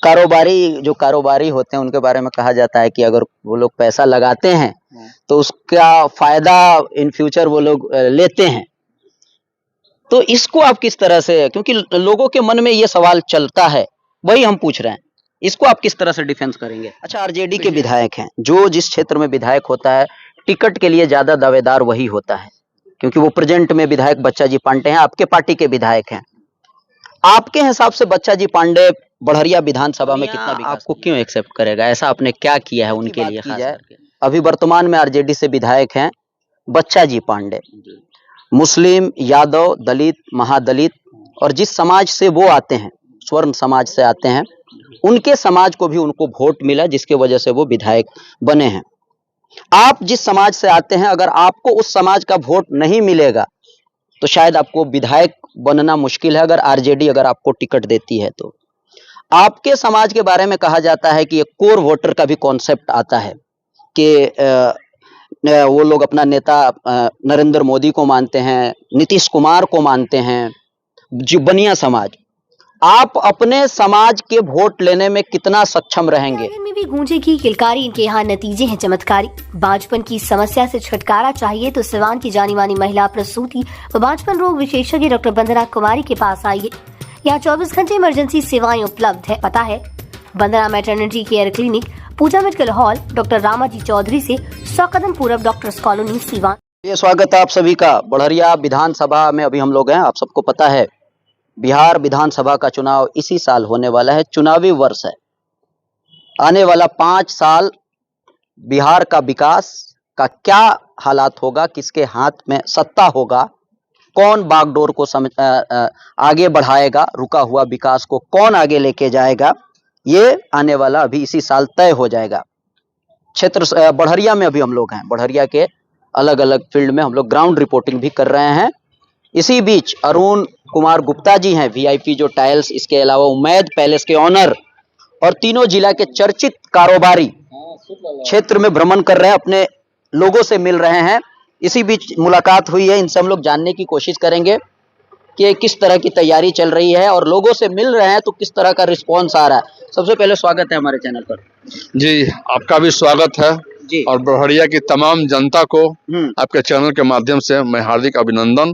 जो कारोबारी होते हैं उनके बारे में कहा जाता है कि अगर वो लोग पैसा लगाते हैं तो उसका फायदा इन फ्यूचर वो लोग लेते हैं। तो इसको आप किस तरह से, क्योंकि लोगों के मन में ये सवाल चलता है, वही हम पूछ रहे हैं, इसको आप किस तरह से डिफेंस करेंगे? अच्छा, आरजेडी के विधायक हैं, जो जिस क्षेत्र में विधायक होता है टिकट के लिए ज्यादा दावेदार वही होता है, क्योंकि वो प्रेजेंट में विधायक बच्चाजी पांडे हैं, आपके पार्टी के विधायक हैं। आपके हिसाब से बच्चाजी पांडे बड़हरिया विधानसभा में कितना विकास आपको क्यों एक्सेप्ट करेगा? ऐसा आपने क्या किया है उनके लिए खास करके? अभी वर्तमान में आरजेडी से विधायक हैं बच्चाजी पांडे, मुस्लिम, यादव, दलित, महादलित और जिस समाज से वो आते हैं, स्वर्ण समाज से आते हैं, उनके समाज को भी उनको वोट मिला, जिसके वजह से वो विधायक बने हैं। आप जिस समाज से आते हैं, अगर आपको उस समाज का वोट नहीं मिलेगा तो शायद आपको विधायक बनना मुश्किल है, अगर आरजेडी अगर आपको टिकट देती है तो। आपके समाज के बारे में कहा जाता है कि एक कोर वोटर का भी कॉन्सेप्ट आता है कि वो लोग अपना नेता नरेंद्र मोदी को मानते हैं, नीतीश कुमार को मानते हैं, जो बनिया समाज। आप अपने समाज के वोट लेने में कितना सक्षम रहेंगे? में भी गूंजेगी किलकारी, इनके यहाँ नतीजे हैं चमत्कारी। बांझपन की समस्या से छुटकारा चाहिए तो सिवान की जानी मानी महिला प्रसूति व बांझपन रोग विशेषज्ञ डॉक्टर वंदना कुमारी के पास आइए। यहाँ 24 घंटे इमरजेंसी सेवाएं उपलब्ध है। पता है Vandana maternity care clinic, Pooja medical hall, doctor Ramaji Chaudhary से 100 कदम पूरब डॉक्टर्स कॉलोनी, सिवान। ये स्वागत है आप सभी का। बड़हरिया विधानसभा में अभी हम लोग हैं। आप सबको पता है बिहार विधानसभा का चुनाव इसी साल होने वाला है, चुनावी वर्ष है। आने वाला 5 साल बिहार का विकास का क्या हालात होगा, किसके हाथ में सत्ता होगा, कौन बागडोर को आगे बढ़ाएगा, रुका हुआ विकास को कौन आगे लेके जाएगा, ये आने वाला अभी इसी साल तय हो जाएगा। क्षेत्र बड़हरिया में अभी हम लोग हैं। बड़हरिया के अलग अलग फील्ड में हम लोग ग्राउंड रिपोर्टिंग भी कर रहे हैं। इसी बीच अरुण कुमार गुप्ता जी हैं, वीआईपी जो टाइल्स, इसके अलावा उम्मैद पैलेस के ऑनर और तीनों जिला के चर्चित कारोबारी क्षेत्र में भ्रमण कर रहे हैं, अपने लोगों से मिल रहे हैं। इसी बीच मुलाकात हुई है, इनसे हम लोग जानने की कोशिश करेंगे कि किस तरह की तैयारी चल रही है और लोगों से मिल रहे हैं तो किस तरह का रिस्पॉन्स आ रहा है। सबसे पहले स्वागत है हमारे चैनल पर। जी, आपका भी स्वागत है जी। और बड़हरिया की तमाम जनता को आपके चैनल के माध्यम से मैं हार्दिक अभिनंदन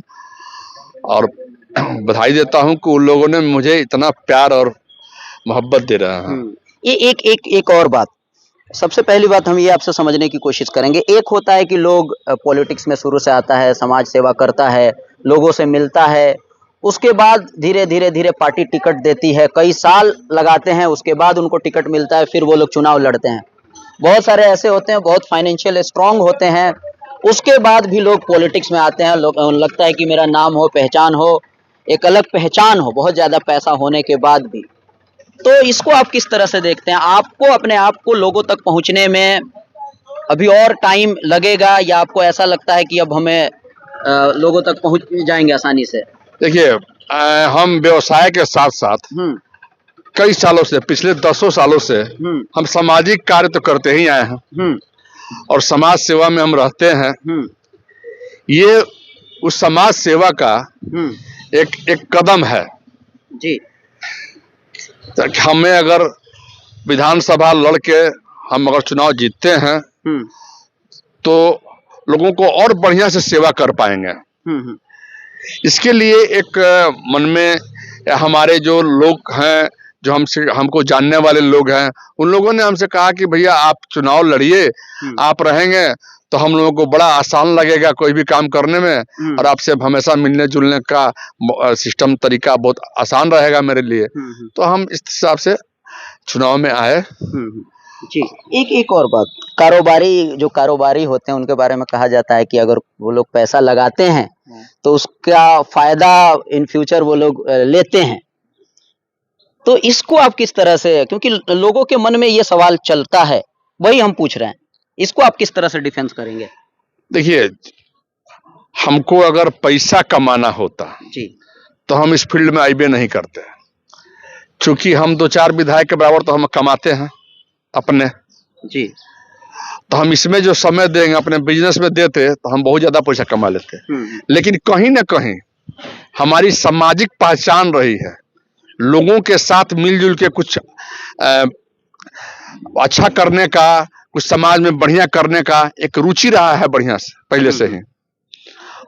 और बधाई देता हूं कि उन लोगों ने मुझे इतना प्यार और मोहब्बत दे रहा है। ये एक और बात, सबसे पहली बात हम ये आपसे समझने की कोशिश करेंगे। एक होता है कि लोग पॉलिटिक्स में शुरू से आता है, समाज सेवा करता है, लोगों से मिलता है, उसके बाद धीरे धीरे पार्टी टिकट देती है, कई साल लगाते हैं, उसके बाद उनको टिकट मिलता है, फिर वो लोग चुनाव लड़ते हैं। बहुत सारे ऐसे होते हैं, बहुत फाइनेंशियल स्ट्रांग होते हैं, उसके बाद भी लोग पॉलिटिक्स में आते हैं। लगता है कि मेरा नाम हो, पहचान हो, एक अलग पहचान हो, बहुत ज्यादा पैसा होने के बाद भी। तो इसको आप किस तरह से देखते हैं? आपको अपने आप को लोगों तक पहुंचने में अभी और टाइम लगेगा या आपको ऐसा लगता है कि अब हमें लोगों तक पहुंच जाएंगे आसानी से? देखिए, हम व्यवसाय के साथ साथ कई सालों से, पिछले 10 सालों से हम सामाजिक कार्य तो करते ही आए हैं और समाज सेवा में हम रहते हैं। ये उस समाज सेवा का एक कदम है जी। हमें अगर विधानसभा लड़ के हम अगर चुनाव जीतते हैं तो लोगों को और बढ़िया से सेवा कर पाएंगे। इसके लिए एक मन में हमारे जो लोग हैं, जो हमको जानने वाले लोग हैं, उन लोगों ने हमसे कहा कि भैया आप चुनाव लड़िए, आप रहेंगे तो हम लोगों को बड़ा आसान लगेगा कोई भी काम करने में और आपसे हमेशा मिलने जुलने का सिस्टम तरीका बहुत आसान रहेगा मेरे लिए। तो हम इस हिसाब से चुनाव में आए जी। एक और बात, जो कारोबारी होते हैं उनके बारे में कहा जाता है कि अगर वो लोग पैसा लगाते हैं तो उसका फायदा इन फ्यूचर वो लोग लेते हैं। तो इसको आप किस तरह से, क्योंकि लोगों के मन में ये सवाल चलता है, वही हम पूछ रहे हैं, इसको आप किस तरह से डिफेंस करेंगे? देखिए, हमको अगर पैसा कमाना होता जी तो हम इस फील्ड में आईबे नहीं करते, क्योंकि हम 2-4 विधायक के बराबर तो हम कमाते हैं अपने जी। तो हम इसमें जो समय देंगे अपने बिजनेस में देते तो हम बहुत ज्यादा पैसा कमा लेते। लेकिन कहीं ना कहीं हमारी सामाजिक पहचान रही है, लोगों के साथ मिलजुल के कुछ अच्छा करने का, कुछ समाज में बढ़िया करने का एक रुचि रहा है बढ़िया से पहले से ही।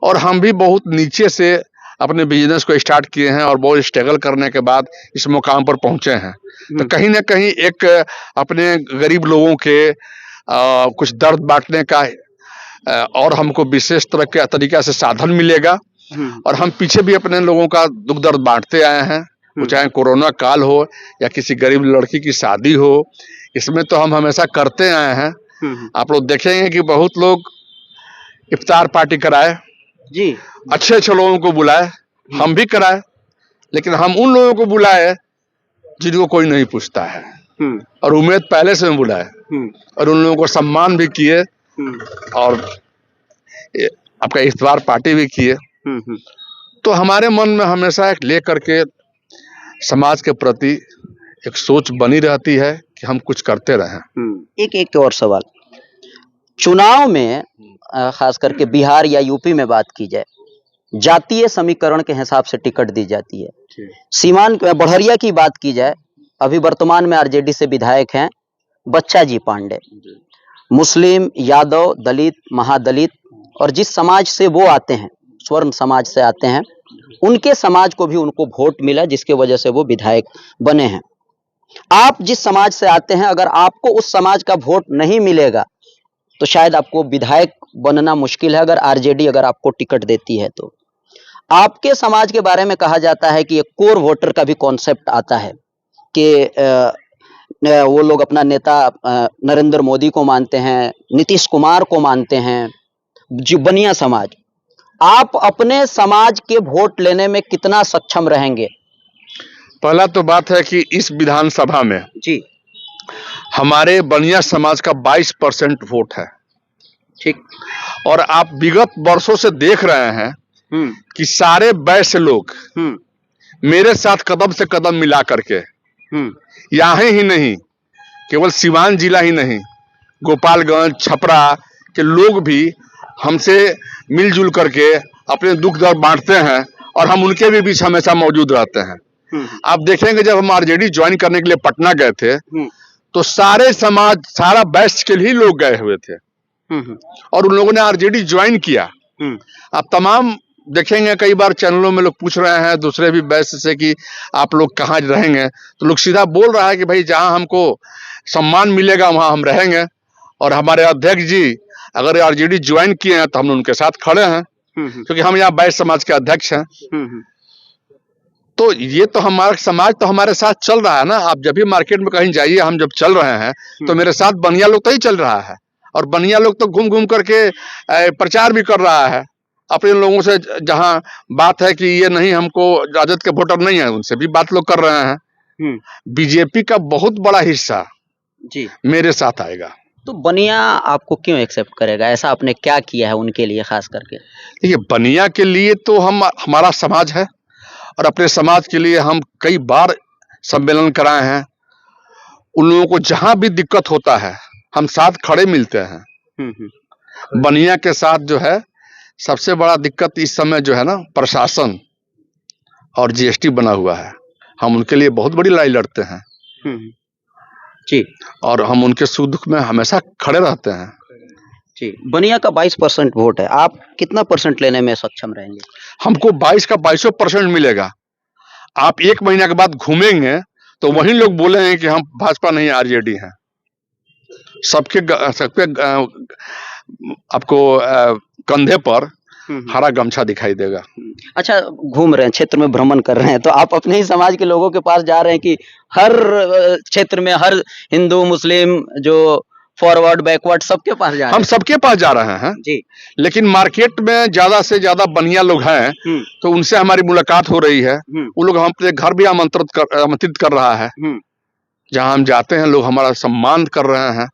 और हम भी बहुत नीचे से अपने बिजनेस को स्टार्ट किए हैं और बहुत स्ट्रगल करने के बाद इस मुकाम पर पहुंचे हैं। तो कहीं ना कहीं एक अपने गरीब लोगों के कुछ दर्द बांटने का और हमको विशेष तरह के तरीका से साधन मिलेगा। और हम पीछे भी अपने लोगों का दुख दर्द बांटते आए हैं, वो चाहे कोरोना काल हो या किसी गरीब लड़की की शादी हो, इसमें तो हम हमेशा करते आए हैं। आप लोग देखेंगे कि बहुत लोग इफ्तार पार्टी कराए जी, अच्छे अच्छे लोगों को बुलाए, हम भी कराए, लेकिन हम उन लोगों को बुलाए जिनको कोई नहीं पूछता है और उम्मीद पहले से बुलाए और उन लोगों को सम्मान भी किए और आपका इफ्तार पार्टी भी किए। तो हमारे मन में हमेशा एक लेकर के समाज के प्रति एक सोच बनी रहती है कि हम कुछ करते रहें। एक और सवाल, चुनाव में खास करके बिहार या यूपी में बात की जाए, जातीय समीकरण के हिसाब से टिकट दी जाती है। सीमान बढ़िया की बात की जाए, अभी वर्तमान में आरजेडी से विधायक हैं बच्चा जी पांडे, मुस्लिम, यादव, दलित, महादलित और जिस समाज से वो आते हैं, स्वर्ण समाज से आते हैं, उनके समाज को भी उनको वोट मिला, जिसके वजह से वो विधायक बने हैं। आप जिस समाज से आते हैं, अगर आपको उस समाज का वोट नहीं मिलेगा तो शायद आपको विधायक बनना मुश्किल है, अगर आरजेडी अगर आपको टिकट देती है तो। आपके समाज के बारे में कहा जाता है कि एक कोर वोटर का भी कॉन्सेप्ट आता है कि वो लोग अपना नेता नरेंद्र मोदी को मानते हैं, नीतीश कुमार को मानते हैं, जो बनिया समाज। आप अपने समाज के वोट लेने में कितना सक्षम रहेंगे? पहला तो बात है कि इस विधानसभा में जी हमारे बनिया समाज का 22% वोट है। ठीक। और आप विगत वर्षों से देख रहे हैं कि सारे वैश्य लोग मेरे साथ कदम से कदम मिला करके यहाँ ही नहीं, केवल सिवान जिला ही नहीं, गोपालगंज, छपरा के लोग भी हमसे मिलजुल करके अपने दुख दर्द बांटते हैं और हम उनके भी बीच हमेशा मौजूद रहते हैं। आप देखेंगे जब हम आरजेडी ज्वाइन करने के लिए पटना गए थे तो सारे समाज, सारा वैश्य के लिए लोग गए हुए थे और उन लोगों ने आरजेडी ज्वाइन किया। आप तमाम देखेंगे, कई बार चैनलों में लोग पूछ रहे हैं दूसरे भी वैश्य से कि आप लोग कहाँ रहेंगे, तो लोग सीधा बोल रहा है कि भाई जहां हमको सम्मान मिलेगा वहां हम रहेंगे। और हमारे अध्यक्ष जी अगर आरजेडी ज्वाइन किए हैं तो हम उनके साथ खड़े हैं, क्योंकि हम यहाँ वैश्य समाज के अध्यक्ष हैं। तो ये तो हमारा समाज तो हमारे साथ चल रहा है ना। आप जब भी मार्केट में कहीं जाइए, हम जब चल रहे हैं तो मेरे साथ बनिया लोग तो ही चल रहा है और बनिया लोग तो घूम घूम करके प्रचार भी कर रहा है अपने लोगों से। जहां बात है कि ये नहीं, हमको राजद के वोटर नहीं है, उनसे भी बात लोग कर रहे हैं। बीजेपी का बहुत बड़ा हिस्सा जी मेरे साथ आएगा। तो बनिया आपको क्यों एक्सेप्ट करेगा? ऐसा आपने क्या किया है उनके लिए खास करके? देखिए, बनिया के लिए तो हमारा समाज है और अपने समाज के लिए हम कई बार सम्मेलन कराए हैं। उन लोगों को जहां भी दिक्कत होता है हम साथ खड़े मिलते हैं। बनिया के साथ जो है सबसे बड़ा दिक्कत इस समय जो है ना, प्रशासन और जीएसटी बना हुआ है। हम उनके लिए बहुत बड़ी लड़ाई लड़ते हैं जी, और हम उनके सुख दुख में हमेशा खड़े रहते हैं जी। बनिया का 22% वोट है, आप कितना परसेंट लेने में सक्षम रहेंगे? हमको 22 का 22% मिलेगा। आप 1 महीना के बाद घूमेंगे तो वही लोग बोलेंगे कि हम भाजपा नहीं आरजेडी हैं। सबके आपको कंधे पर हरा गमछा दिखाई देगा। अच्छा, घूम रहे हैं, क्षेत्र में भ्रमण कर रहे हैं, तो आप अपने ही समाज के लोगों के पास जा रहे हैं कि हर क्षेत्र में हर हिंदू, मुस्लिम, जो फॉरवर्ड, बैकवर्ड, सबके पास जा रहे हैं? हम सबके पास जा रहे हैं जी, लेकिन मार्केट में ज्यादा से ज्यादा बनिया लोग हैं तो उनसे हमारी मुलाकात हो रही है। वो लोग हम अपने घर भी आमंत्रित कर रहा है। जहां हम जाते हैं लोग हमारा सम्मान कर रहे हैं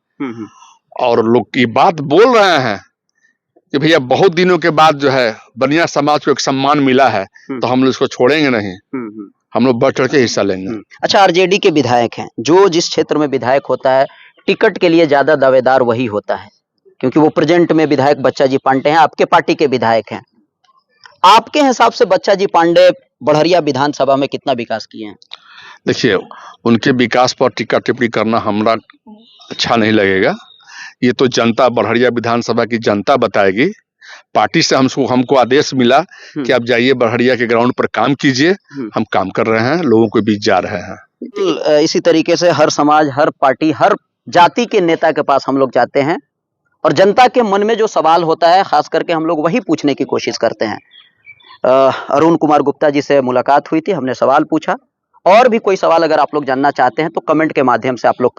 और लोग की बात बोल रहे हैं कि भैया बहुत दिनों के बाद जो है बनिया समाज को एक सम्मान मिला है तो हम लोग इसको छोड़ेंगे नहीं, हम लोग बढ़ चढ़ के हिस्सा लेंगे। अच्छा, आरजेडी के विधायक हैं, जो जिस क्षेत्र में विधायक होता है टिकट के लिए ज्यादा दावेदार वही होता है, क्योंकि वो प्रेजेंट में विधायक बच्चा जी पांडे हैं, आपके पार्टी के विधायक हैं। आपके हिसाब से बच्चा जी पांडे बढ़िया विधानसभा में कितना विकास किए हैं? देखिए, उनके विकास पर टीका टिप्पणी करना हमरा अच्छा नहीं लगेगा। ये तो जनता, बड़हरिया विधानसभा की जनता बताएगी। पार्टी से हमको आदेश मिला कि आप जाइए बड़हरिया के ग्राउंड पर काम कीजिए। हम काम कर रहे हैं, लोगों के बीच जा रहे हैं। इसी तरीके से हर समाज, हर पार्टी, हर जाति के नेता के पास हम लोग जाते हैं और जनता के मन में जो सवाल होता है, खास करके हम लोग वही पूछने की कोशिश करते हैं। अरुण कुमार गुप्ता जी से मुलाकात हुई थी, हमने सवाल पूछा। और भी कोई सवाल अगर आप लोग जानना चाहते हैं तो कमेंट के माध्यम से आप लोग